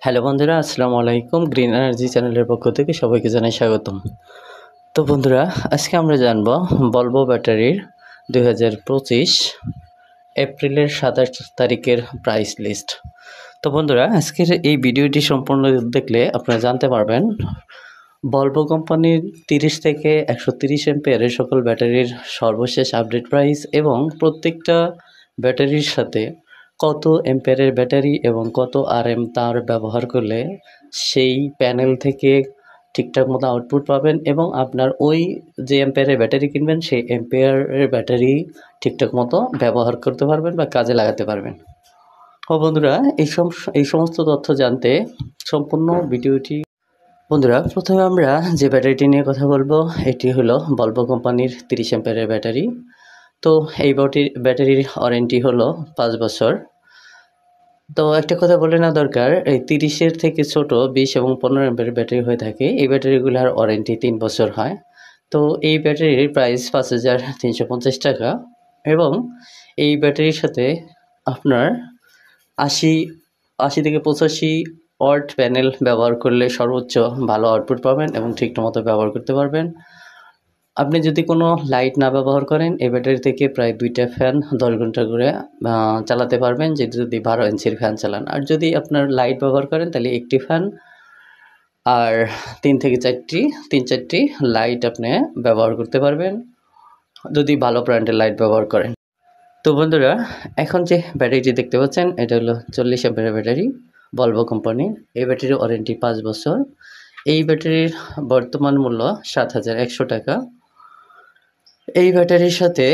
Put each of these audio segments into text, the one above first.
Hello বন্ধুরা, আসসালামু আলাইকুম। গ্রিন এনার্জি চ্যানেলের পক্ষ থেকে সবাইকে জানাই স্বাগতম। তো বন্ধুরা, আজকে আমরা জানব ভলভো ব্যাটারির 2025 এপ্রিলের 27 তারিখের প্রাইস লিস্ট। তো বন্ধুরা, আজকের এই ভিডিওটি সম্পূর্ণ দেখলে আপনারা জানতে পারবেন ভলভো কোম্পানির 30 থেকে 130 অ্যাম্পিয়ারের সকল ব্যাটারির সর্বশেষ আপডেট প্রাইস এবং প্রত্যেকটা ব্যাটারির সাথে কত অ্যাম্পিয়ারের ব্যাটারি এবং কত আরএম তার ব্যবহার করলে সেই প্যানেল থেকে ঠিকঠাক মতো আউটপুট পাবেন এবং আপনার ওই যে অ্যাম্পিয়ারের ব্যাটারি কিনবেন সেই অ্যাম্পিয়ারের ব্যাটারি ঠিকঠাক মতো ব্যবহার করতে পারবেন বা কাজে লাগাতে পারবেন। ও বন্ধুরা, এই সমস্ত তথ্য জানতে সম্পূর্ণ ভিডিওটি। বন্ধুরা, প্রথমে আমরা যে ব্যাটারিটি নিয়ে কথা বলবো এটি হলো ভলভো কোম্পানির 30 অ্যাম্পিয়ারের ব্যাটারি। তো এই ব্যাটারির ওয়ারেন্টি হলো 5 বছর। তো একটা কথা বলে নেওয়া দরকার, এই 30-এর থেকে ছোট 20 এবং 15 অ্যাম্পিয়ারের ব্যাটারি হয়ে থাকে, এই ব্যাটারিগুলোর ওয়ারেন্টি 3 বছর হয়। তো এই ব্যাটারির প্রাইস 5,350 টাকা এবং এই ব্যাটারির সাথে আপনার 80 থেকে 85 ওয়াট প্যানেল ব্যবহার করলে সর্বোচ্চ ভালো আউটপুট পাবেন এবং ঠিকমতো ব্যবহার করতে পারবেন। আপনি যদি কোনো লাইট না ব্যবহার করেন, এই ব্যাটারি থেকে প্রায় 2টা ফ্যান 10 ঘন্টা করে চালাতে পারবেন, যেটি যদি 12 ইঞ্চির ফ্যান চালান। আর যদি আপনার লাইট ব্যবহার করেন তাহলে একটি ফ্যান আর 3-4টি লাইট আপনি ব্যবহার করতে পারবেন যদি ভালো ব্র্যান্ডের লাইট ব্যবহার করেন। তো বন্ধুরা, এখন যে ব্যাটারিটি দেখতে পাচ্ছেন এটা হলো 40 অ্যাম্পিয়ারের ব্যাটারি, ভলভো কোম্পানির। এই ব্যাটারির ওয়ারেন্টি 5 বছর। এই ব্যাটারির বর্তমান মূল্য 7,100 টাকা। এই ব্যাটারির সাথে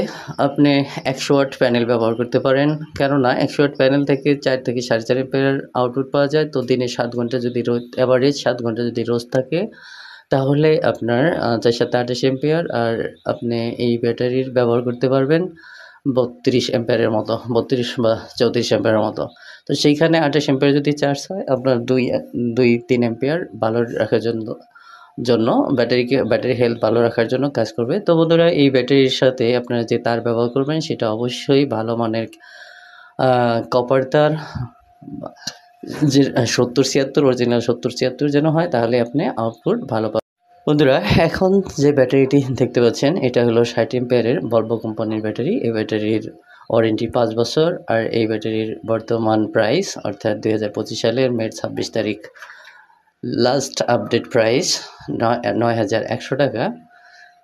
আপনি 100 ওয়াট প্যানেল ব্যবহার করতে পারেন, কেননা 100 ওয়াট প্যানেল থেকে 4 থেকে 4.5 অ্যাম্পিয়ার আউটপুট পাওয়া যায়। তো দিনে 7 ঘন্টা যদি রোজ, অ্যাভারেজ 7 ঘন্টা যদি রোজ থাকে, তাহলে আপনার 4-7-28 অ্যাম্পিয়ার। আর আপনি এই ব্যাটারির ব্যবহার করতে পারবেন 32 অ্যাম্পিয়ারের মতো, 32 বা 34 অ্যাম্পিয়ারের মতো। তো সেইখানে 28 অ্যাম্পিয়ার যদি চার্জ হয়, আপনার 2-3 অ্যাম্পিয়ার ভালো রাখার জন্য ব্যাটারি হেলথ ভালো রাখার জন্য কাজ করবে। তো বন্ধুরা, এই ব্যাটারির সাথে আপনারা যে তার ব্যবহার করবেন সেটা অবশ্যই ভালো মানের কপার তার, যে 70-76 অরিজিনাল 70-76 যেন হয়, তাহলে আপনি আউটপুট ভালো পাবেন। বন্ধুরা, এখন যে ব্যাটারিটি দেখতে পাচ্ছেন এটা হলো 60 অ্যাম্পিয়ারের ভলভো কোম্পানির ব্যাটারি। এই ব্যাটারির ওয়ারেন্টি 5 বছর। আর এই ব্যাটারির বর্তমান প্রাইস অর্থাৎ 2025 সালের মে 26 তারিখ লাস্ট আপডেট প্রাইস 9,100 টাকা।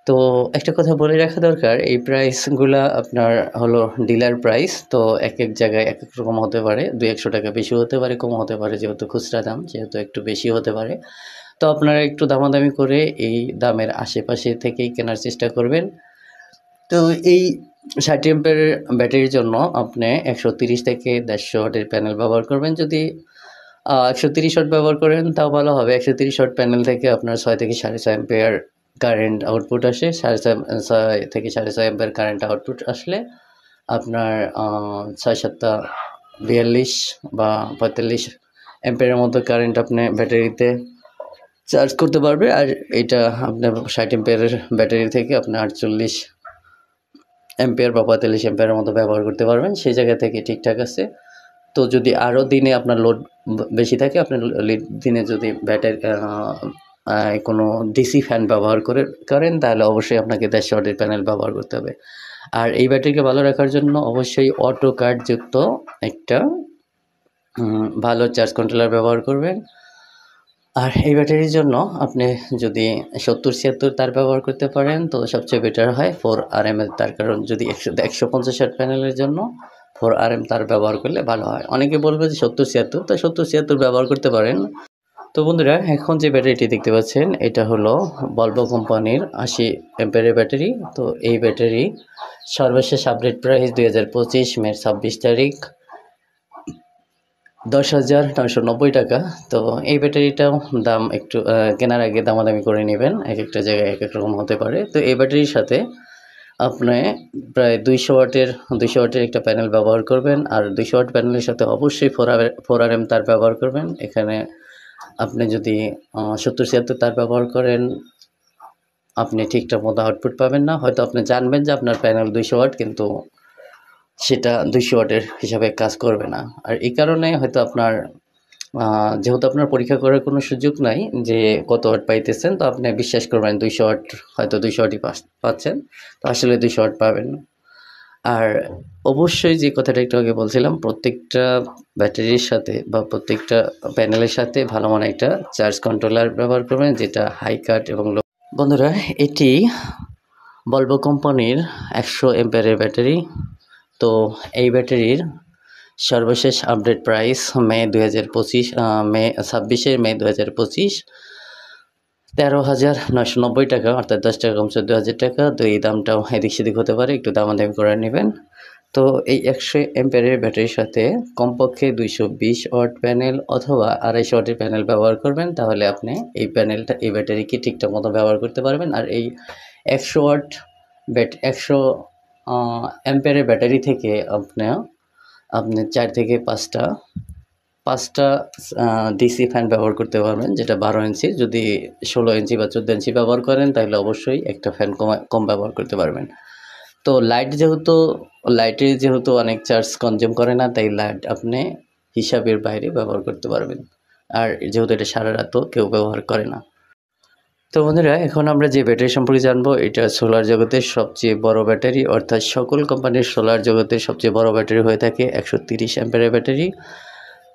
তো একটা কথা বলে রাখা দরকার, এই প্রাইসগুলা আপনার হলো ডিলার প্রাইস। তো এক এক জায়গায় এক এক রকম হতে পারে, 200-100 টাকা বেশি হতে পারে, কম হতে পারে, যেহেতু খুচরা দাম যেহেতু একটু বেশি হতে পারে। তো আপনারা একটু দামাদামি করে এই দামের আশেপাশে থেকেই কেনার চেষ্টা করবেন। তো এই 60 অ্যাম্পিয়ারের ব্যাটারির জন্য আপনি 130 থেকে 150 ওয়াটের প্যানেল ব্যবহার করবেন। যদি 130 ওয়াট ব্যবহার করেন তাও ভালো হবে। 130 ওয়াট প্যানেল থেকে আপনার 6 থেকে 6.5 অ্যাম্পিয়ার কারেন্ট আউটপুট আসে। 6.5 থেকে 6.5 অ্যাম্পিয়ার কারেন্ট আউটপুট আসলে আপনার 6-7টা 42 বা 45 অ্যাম্পিয়ারের মতো কারেন্ট আপনি ব্যাটারিতে চার্জ করতে পারবে। আর এটা আপনার 60 অ্যাম্পিয়ারের ব্যাটারি থেকে আপনি 48 অ্যাম্পিয়ার বা 45 অ্যাম্পিয়ারের মতো ব্যবহার করতে পারবেন। সেই জায়গা থেকে ঠিকঠাক আছে। তো যদি আরও দিনে আপনার লোড বেশি থাকে, আপনি দিনে যদি কোনো ডিসি ফ্যান ব্যবহার করেন তাহলে অবশ্যই আপনাকে 150 ওয়াটের প্যানেল ব্যবহার করতে হবে। আর এই ব্যাটারিকে ভালো রাখার জন্য অবশ্যই অটো কাটযুক্ত একটা ভালো চার্জ কন্ট্রোলার ব্যবহার করবেন। আর এই ব্যাটারির জন্য আপনি যদি 70-76 তার ব্যবহার করতে পারেন তো সবচেয়ে বেটার হয় 4RM এর তার, কারণ যদি 150 ওয়াট প্যানেলের জন্য 4RM তার ব্যবহার করলে ভালো হয়। অনেকে বলবে যে 70-76, তো 70-76 ব্যবহার করতে পারেন। তো বন্ধুরা, এখন যে ব্যাটারিটি দেখতে পাচ্ছেন এটা হলো ভলভো কোম্পানির 80 অ্যাম্পিয়ারের ব্যাটারি। তো এই ব্যাটারি সর্বশেষ আপডেট প্রাইস 2025 মে 26 তারিখ 10,990 টাকা। তো এই ব্যাটারিটাও দাম একটু কেনার আগে দামাদামি করে নেবেন, এক একটা জায়গায় এক এক রকম হতে পারে। তো এই ব্যাটারির সাথে আপনি প্রায় 200 ওয়াটের একটা প্যানেল ব্যবহার করবেন। আর 200 ওয়াট প্যানেলের সাথে অবশ্যই 4RM তার ব্যবহার করবেন। এখানে আপনি যদি 70-76 তার ব্যবহার করেন, আপনি ঠিকঠাক মতো আউটপুট পাবেন না। হয়তো আপনি জানবেন যে আপনার প্যানেল 200 ওয়াট, কিন্তু সেটা 200 ওয়াটের হিসাবে কাজ করবে না। আর এই কারণে হয়তো আপনার যেহেতু আপনার পরীক্ষা করার কোনো সুযোগ নাই যে কত ওয়াট পাইতেছেন, তো আপনি বিশ্বাস করবেন 200 ওয়াট, হয়তো 200 ওয়াটই পাচ্ছেন, তো আসলে 200 ওয়াট পাবেন না। আর অবশ্যই যে কথাটা একটু আগে বলছিলাম, প্রত্যেকটা ব্যাটারির সাথে বা প্রত্যেকটা প্যানেলের সাথে ভালো মানের একটা চার্জ কন্ট্রোলার ব্যবহার করবেন, যেটা হাই কাট এবং লো। বন্ধুরা, এটি ভলভো কোম্পানির 100 এম্পিয়ারের ব্যাটারি। তো এই ব্যাটারির সর্বশেষ আপডেট প্রাইস মে 2025, মে 2025 13,990 টাকা, অর্থাৎ 10 টাকা কমছে 2,000 টাকা। তো এই দামটাও এদিক সেদিক হতে পারে, একটু দামাদামি করে নেবেন। তো এই 100 এম্পিয়ারের ব্যাটারির সাথে কমপক্ষে 220 ওয়াট প্যানেল অথবা 250 ওয়াটের প্যানেল ব্যবহার করবেন, তাহলে আপনি এই ব্যাটারিকে ঠিকঠাক মতো ব্যবহার করতে পারবেন। আর এই 100 ওয়াট 100 এম্পিয়ারের ব্যাটারি থেকে আপনি 4 থেকে 5টা ডিসি ফ্যান ব্যবহার করতে পারবেন, যেটা 12 ইঞ্চি। যদি 16 ইঞ্চি বা 14 ইঞ্চি ব্যবহার করেন, তাহলে অবশ্যই একটা ফ্যান কম ব্যবহার করতে পারবেন। তো লাইটের যেহেতু অনেক চার্জ কনজিউম করে না, তাই লাইট আপনি হিসাবের বাইরে ব্যবহার করতে পারবেন। আর যেহেতু এটা সারা রাতও কেউ ব্যবহার করে না। তো বন্ধুরা, এখন আমরা যে ব্যাটারি সম্পর্কে জানবো, এটা সোলার জগতের সবচেয়ে বড় ব্যাটারি, অর্থাৎ সকল কোম্পানির সোলার জগতের সবচেয়ে বড় ব্যাটারি হয়ে থাকে 130 অ্যাম্পিয়ারের ব্যাটারি।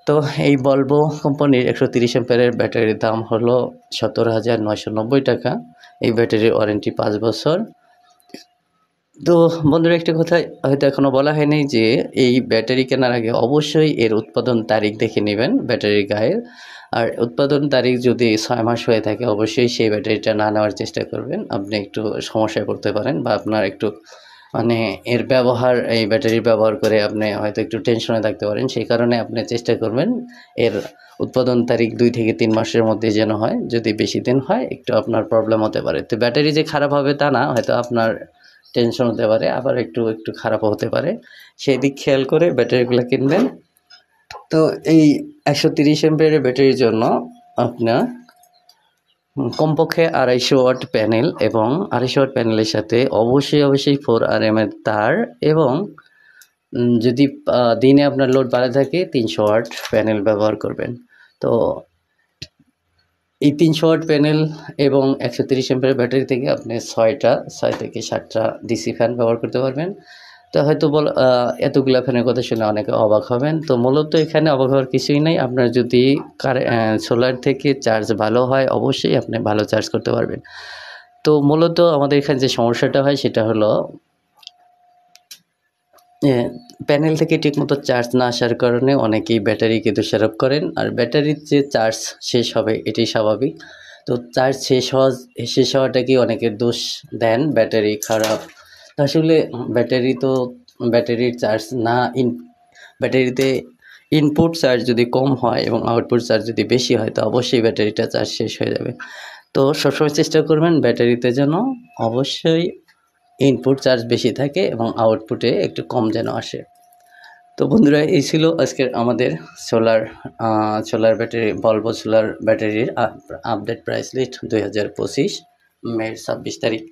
তো এই ভলভো কোম্পানির 130 অ্যাম্পিয়ারের ব্যাটারির দাম হলো 17,990 টাকা। এই ব্যাটারির ওয়ারেন্টি 5 বছর। তো বন্ধুরা, একটা কথা হয়তো এখনও বলা হয়নি যে এই ব্যাটারি কেনার আগে অবশ্যই এর উৎপাদন তারিখ দেখে নেবেন ব্যাটারির গায়ের। আর উৎপাদন তারিখ যদি 6 মাস হয়ে থাকে, অবশ্যই সেই ব্যাটারিটা না নেওয়ার চেষ্টা করবেন। আপনি একটু সমস্যায় পড়তে পারেন, বা আপনার একটু এই ব্যাটারির ব্যবহার করে আপনি হয়তো একটু টেনশনে থাকতে পারেন। সেই কারণে আপনি চেষ্টা করবেন এর উৎপাদন তারিখ 2 থেকে 3 মাসের মধ্যে যেন হয়। যদি বেশি দিন হয়, একটু আপনার প্রবলেম হতে পারে। তো ব্যাটারি যে খারাপ হবে তা না, হয়তো আপনার টেনশন হতে পারে, আবার একটু খারাপও হতে পারে। সেই দিক খেয়াল করে ব্যাটারিগুলো কিনবেন। তো এই 130 অ্যাম্পিয়ারের ব্যাটারির জন্য আপনার কমপক্ষে 250 ওয়াট প্যানেল, এবং 250 ওয়াট প্যানেলের সাথে অবশ্যই 4RM এর তার, এবং যদি দিনে আপনার লোড বাড়ে থাকে 300 ওয়াট প্যানেল ব্যবহার করবেন। তো এই 300 ওয়াট প্যানেল এবং 130 অ্যাম্পিয়ারের ব্যাটারি থেকে আপনি 6 থেকে 7টা ডিসি ফ্যান ব্যবহার করতে পারবেন। তো হয়তো এতগুলা ফ্যানের কথা শুনে অনেকে অবাক হবেন। তো মূলত এখানে অবাক হওয়ার কিছুই নাই। আপনার যদি সোলার থেকে চার্জ ভালো হয়, অবশ্যই আপনি ভালো চার্জ করতে পারবেন। তো মূলত আমাদের এখানে যে সমস্যাটা হয়, সেটা হলো প্যানেল থেকে ঠিকমতো চার্জ না আসার কারণে অনেকেই ব্যাটারিকে দোষারোপ করেন। আর ব্যাটারির যে চার্জ শেষ হবে, এটি স্বাভাবিক। তো চার্জ শেষ হওয়াটাকে অনেকের দোষ দেন, ব্যাটারি খারাপ। আসলে ব্যাটারির চার্জ না, ব্যাটারিতে ইনপুট চার্জ যদি কম হয় এবং আউটপুট চার্জ যদি বেশি হয়, তো অবশ্যই ব্যাটারিটা চার্জ শেষ হয়ে যাবে। তো সবসময় চেষ্টা করবেন ব্যাটারিতে যেন অবশ্যই ইনপুট চার্জ বেশি থাকে এবং আউটপুটে একটু কম যেন আসে। তো বন্ধুরা, এই ছিল আজকের আমাদের সোলার ব্যাটারি, ভলভো সোলার ব্যাটারির আপডেট প্রাইস লিস্ট 2025 মে 26 তারিখ।